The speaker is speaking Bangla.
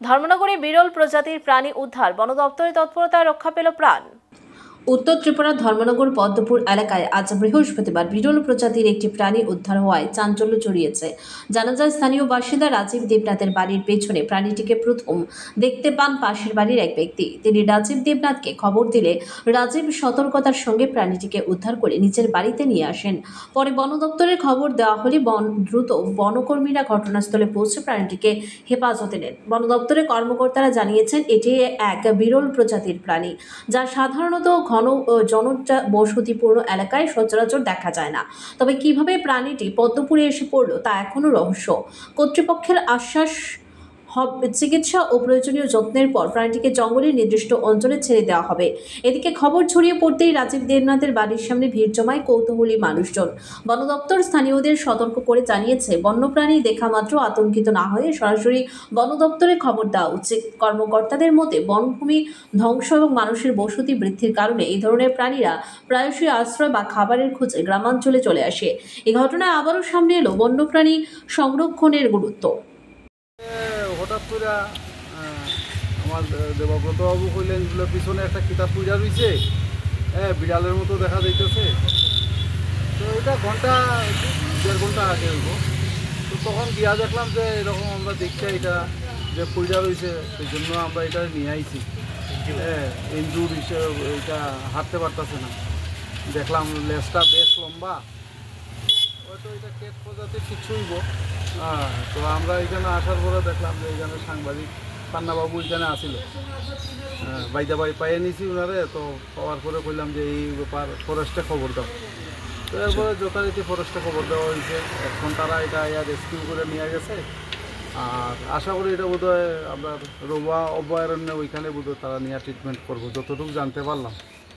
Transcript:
ধর্মনগরে বিরল প্রজাতির প্রাণী উদ্ধার, বন দপ্তরের তৎপরতায় রক্ষা পেল প্রাণ। উত্তর ত্রিপুরার ধর্মনগর পদ্মপুর এলাকায় আজ বৃহস্পতিবার বিরল প্রজাতির একটি প্রাণী উদ্ধার হওয়ায় চাঞ্চল্য ছড়িয়েছে। জানা যায়, স্থানীয় বাসিন্দা রাজীব দেবনাথের বাড়ির পেছনে প্রাণীটিকে প্রথম দেখতে পান পাশের বাড়ির এক ব্যক্তি। তিনি রাজীব দেবনাথকে খবর দিলে রাজীব সতর্কতার সঙ্গে প্রাণীটিকে উদ্ধার করে নিজের বাড়িতে নিয়ে আসেন। পরে বন দপ্তরের খবর দেওয়া হলে দ্রুত বনকর্মীরা ঘটনাস্থলে পৌঁছে প্রাণীটিকে হেফাজতে নেন। বন দপ্তরের কর্মকর্তারা জানিয়েছেন, এটি এক বিরল প্রজাতির প্রাণী, যা সাধারণত ঘন জনবসতিপূর্ণ এলাকায় সচরাচর দেখা যায় না। তবে কিভাবে প্রাণীটি পদ্মপুরে এসে পড়ল তা এখনও রহস্য। কর্তৃপক্ষের আশ্বাস, চিকিৎসা ও প্রয়োজনীয় যত্নের পর প্রাণীটিকে জঙ্গলের নির্দিষ্ট অঞ্চলে ছেড়ে দেওয়া হবে। এদিকে খবর ছড়িয়ে পড়তেই রাজীব দেবনাথের বাড়ির সামনে ভিড় জমায় কৌতূহলী মানুষজন। বন দপ্তর স্থানীয়দের সতর্ক করে জানিয়েছে, বন্যপ্রাণী দেখা মাত্র আতঙ্কিত না হয়ে সরাসরি বন দপ্তরে খবর দেওয়া উচিত। কর্মকর্তাদের মতে, বনভূমি ধ্বংস এবং মানুষের বসতি বৃদ্ধির কারণে এই ধরনের প্রাণীরা প্রায়শই আশ্রয় বা খাবারের খোঁজে গ্রামাঞ্চলে চলে আসে। এই ঘটনায় আবারও সামনে এলো বন্যপ্রাণী সংরক্ষণের গুরুত্ব। হঠাৎ করে আমার দেবব্রত বাবু কইলেন পিছনে একটা কিতাব পূজা রয়েছে, বিড়ালের মতো দেখা যাইতেছে। তো এটা ঘন্টা 1.5 ঘন্টা আগে হইব। তো তখন গিয়া দেখলাম যে এরকম আমরা দেখছি এটা যে পূজা রয়েছে, সেই জন্য আমরা এটা নিয়ে আইছি। ইনজুর হিসেবে এটা হাঁটতে পারতেছে না। দেখলাম লেজটা বেশ লম্বা, হয়তো এটা কেট প্রজাতির কিছু হইব। তো আমরা এখানে আসার পরে দেখলাম যে এখানে সাংবাদিক পান্নাবাবু এখানে আসিল, বাইদা বাই পাইয়ে নিয়েছি ওনারে। তো পাওয়ার পরে কইলাম যে এই ব্যাপার ফরেস্টে খবর দাও। তো এরপরে যথারীতি ফরেস্টে খবর দেওয়া হয়েছে। এখন তারা এটা রেস্কিউ করে নিয়ে গেছে। আর আশা করি এটা বোধহয় আমরা রোবা অভয়ারণ্যে ওইখানে বোধহয় তারা নিয়ে ট্রিটমেন্ট করবো, যতটুকু জানতে পারলাম।